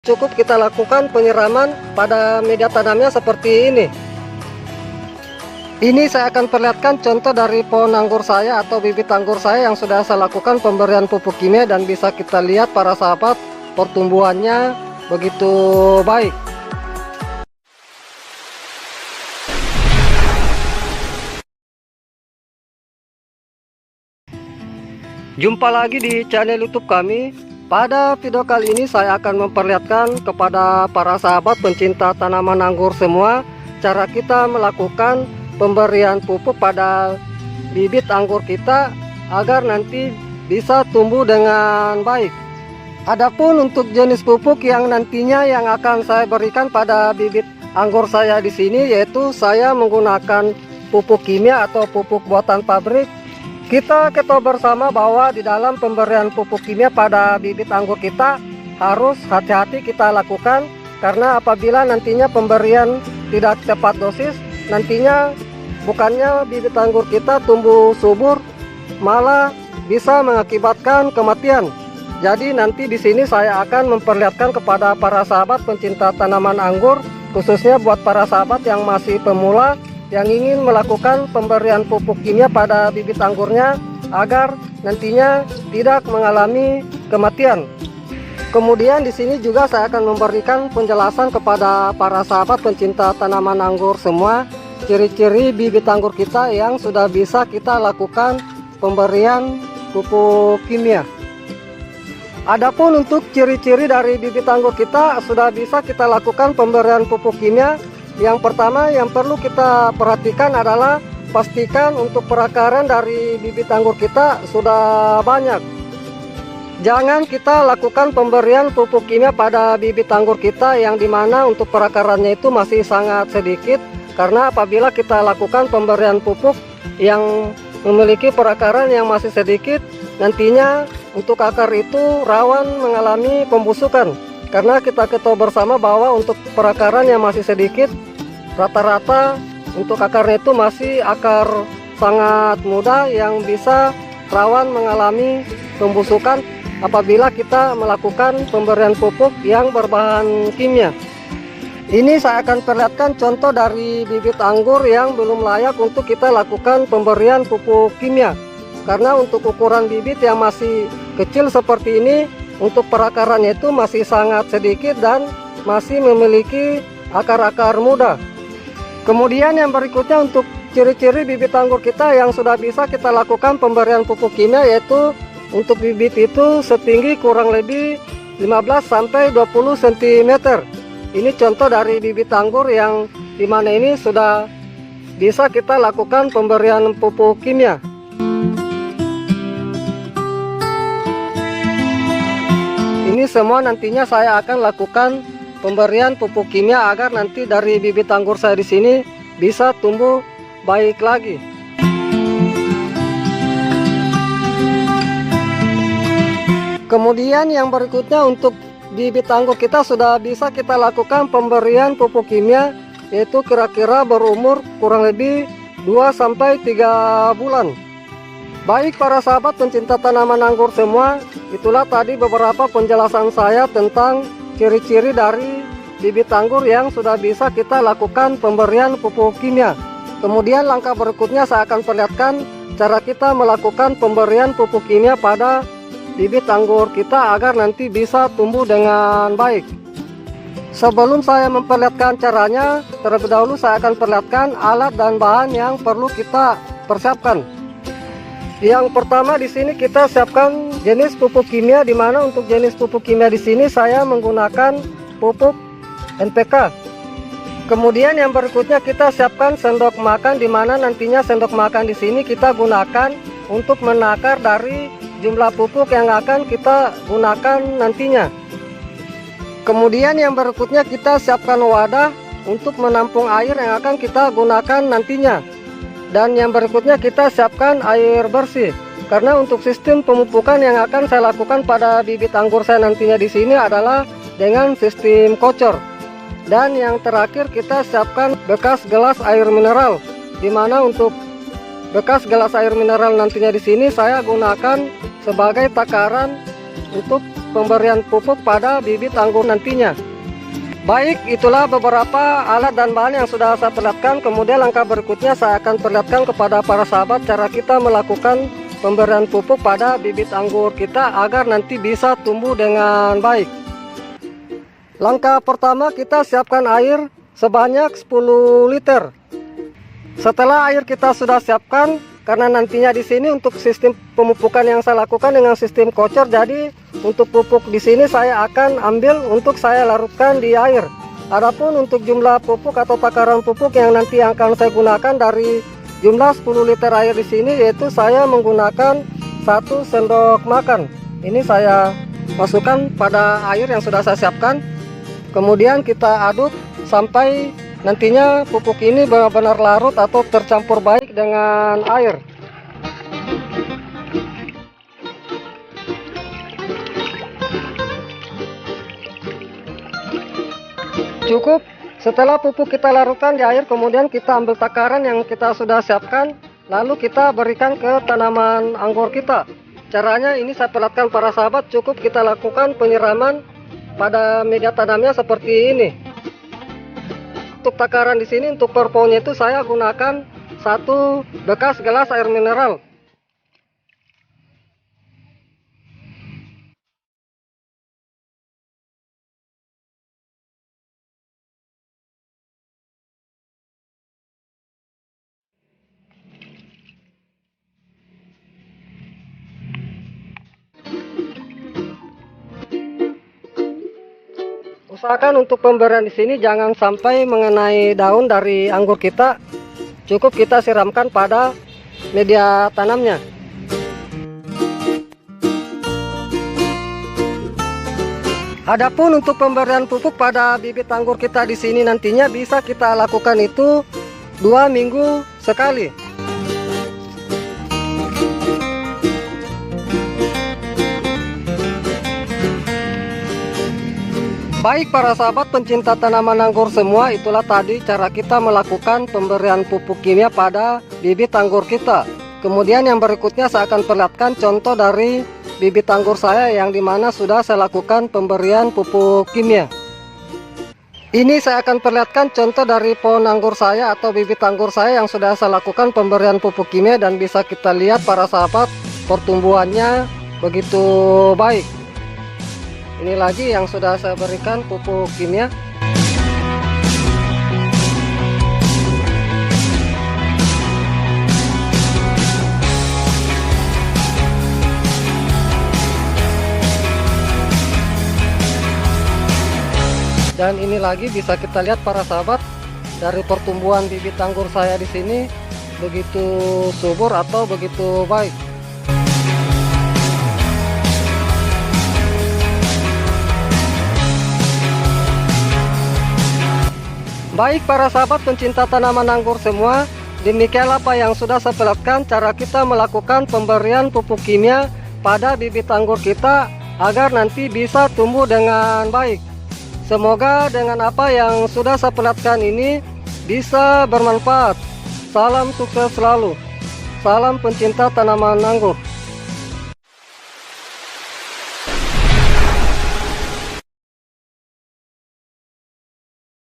Cukup kita lakukan penyiraman pada media tanamnya seperti ini. Ini saya akan perlihatkan contoh dari pohon anggur saya atau bibit anggur saya yang sudah saya lakukan pemberian pupuk kimia, dan bisa kita lihat para sahabat pertumbuhannya begitu baik. Jumpa lagi di channel YouTube kami. Pada video kali ini saya akan memperlihatkan kepada para sahabat pencinta tanaman anggur semua cara kita melakukan pemberian pupuk pada bibit anggur kita agar nanti bisa tumbuh dengan baik. Adapun untuk jenis pupuk yang nantinya yang akan saya berikan pada bibit anggur saya di sini, yaitu saya menggunakan pupuk kimia atau pupuk buatan pabrik. Kita ketahui bersama bahwa di dalam pemberian pupuk kimia pada bibit anggur kita harus hati-hati kita lakukan, karena apabila nantinya pemberian tidak tepat dosis, nantinya bukannya bibit anggur kita tumbuh subur, malah bisa mengakibatkan kematian. Jadi nanti di sini saya akan memperlihatkan kepada para sahabat pencinta tanaman anggur, khususnya buat para sahabat yang masih pemula yang ingin melakukan pemberian pupuk kimia pada bibit anggurnya agar nantinya tidak mengalami kematian. Kemudian di sini juga saya akan memberikan penjelasan kepada para sahabat pencinta tanaman anggur semua, ciri-ciri bibit anggur kita yang sudah bisa kita lakukan pemberian pupuk kimia. Adapun untuk ciri-ciri dari bibit anggur kita sudah bisa kita lakukan pemberian pupuk kimia, yang pertama yang perlu kita perhatikan adalah pastikan untuk perakaran dari bibit anggur kita sudah banyak. Jangan kita lakukan pemberian pupuk kimia pada bibit anggur kita yang dimana untuk perakarannya itu masih sangat sedikit, karena apabila kita lakukan pemberian pupuk yang memiliki perakaran yang masih sedikit, nantinya untuk akar itu rawan mengalami pembusukan. Karena kita ketahui bersama bahwa untuk perakaran yang masih sedikit, rata-rata untuk akarnya itu masih akar sangat muda yang bisa rawan mengalami pembusukan apabila kita melakukan pemberian pupuk yang berbahan kimia. Ini saya akan perlihatkan contoh dari bibit anggur yang belum layak untuk kita lakukan pemberian pupuk kimia. Karena untuk ukuran bibit yang masih kecil seperti ini, untuk perakarannya itu masih sangat sedikit dan masih memiliki akar-akar muda. Kemudian yang berikutnya untuk ciri-ciri bibit anggur kita yang sudah bisa kita lakukan pemberian pupuk kimia, yaitu untuk bibit itu setinggi kurang lebih 15-20 cm. Ini contoh dari bibit anggur yang dimana ini sudah bisa kita lakukan pemberian pupuk kimia. Ini semua nantinya saya akan lakukan pemberian pupuk kimia agar nanti dari bibit anggur saya di sini bisa tumbuh baik lagi. Kemudian yang berikutnya untuk bibit anggur kita sudah bisa kita lakukan pemberian pupuk kimia, yaitu kira-kira berumur kurang lebih 2-3 bulan. Baik para sahabat pencinta tanaman anggur semua, itulah tadi beberapa penjelasan saya tentang ciri-ciri dari bibit anggur yang sudah bisa kita lakukan pemberian pupuk kimia. Kemudian langkah berikutnya saya akan perlihatkan cara kita melakukan pemberian pupuk kimia pada bibit anggur kita agar nanti bisa tumbuh dengan baik. Sebelum saya memperlihatkan caranya, terlebih dahulu saya akan perlihatkan alat dan bahan yang perlu kita persiapkan. Yang pertama di sini kita siapkan jenis pupuk kimia, di mana untuk jenis pupuk kimia di sini saya menggunakan pupuk NPK. Kemudian yang berikutnya kita siapkan sendok makan, di mana nantinya sendok makan di sini kita gunakan untuk menakar dari jumlah pupuk yang akan kita gunakan nantinya. Kemudian yang berikutnya kita siapkan wadah untuk menampung air yang akan kita gunakan nantinya. Dan yang berikutnya kita siapkan air bersih, karena untuk sistem pemupukan yang akan saya lakukan pada bibit anggur saya nantinya di sini adalah dengan sistem kocor. Dan yang terakhir kita siapkan bekas gelas air mineral, di mana untuk bekas gelas air mineral nantinya di sini saya gunakan sebagai takaran untuk pemberian pupuk pada bibit anggur nantinya. Baik, itulah beberapa alat dan bahan yang sudah saya perlihatkan. Kemudian langkah berikutnya saya akan perlihatkan kepada para sahabat cara kita melakukan pemberian pupuk pada bibit anggur kita agar nanti bisa tumbuh dengan baik. Langkah pertama, kita siapkan air sebanyak 10 liter. Setelah air kita sudah siapkan, karena nantinya di sini untuk sistem pemupukan yang saya lakukan dengan sistem kocor, jadi untuk pupuk di sini saya akan ambil untuk saya larutkan di air. Adapun untuk jumlah pupuk atau takaran pupuk yang nanti akan saya gunakan dari jumlah 10 liter air di sini, yaitu saya menggunakan 1 sendok makan. Ini saya masukkan pada air yang sudah saya siapkan. Kemudian kita aduk sampai nantinya pupuk ini benar-benar larut atau tercampur baik dengan air. Cukup setelah pupuk kita larutkan di air, kemudian kita ambil takaran yang kita sudah siapkan, lalu kita berikan ke tanaman anggur kita. Caranya ini saya perlihatkan para sahabat, cukup kita lakukan penyiraman pada media tanamnya seperti ini. Untuk takaran di sini untuk per poundnya itu saya gunakan 1 bekas gelas air mineral. Usahakan untuk pemberian di sini jangan sampai mengenai daun dari anggur kita. Cukup kita siramkan pada media tanamnya. Adapun untuk pemberian pupuk pada bibit anggur kita di sini nantinya bisa kita lakukan itu 2 minggu sekali. Baik para sahabat pencinta tanaman anggur semua, itulah tadi cara kita melakukan pemberian pupuk kimia pada bibit anggur kita. Kemudian yang berikutnya saya akan perlihatkan contoh dari bibit anggur saya yang dimana sudah saya lakukan pemberian pupuk kimia. Ini saya akan perlihatkan contoh dari pohon anggur saya atau bibit anggur saya yang sudah saya lakukan pemberian pupuk kimia, dan bisa kita lihat para sahabat pertumbuhannya begitu baik. Ini lagi yang sudah saya berikan pupuk kimia. Dan ini lagi bisa kita lihat para sahabat dari pertumbuhan bibit anggur saya di sini begitu subur atau begitu baik. Baik para sahabat pencinta tanaman anggur semua, demikianlah apa yang sudah saya perlihatkan cara kita melakukan pemberian pupuk kimia pada bibit anggur kita agar nanti bisa tumbuh dengan baik. Semoga dengan apa yang sudah saya perlihatkan ini bisa bermanfaat. Salam sukses selalu. Salam pencinta tanaman anggur.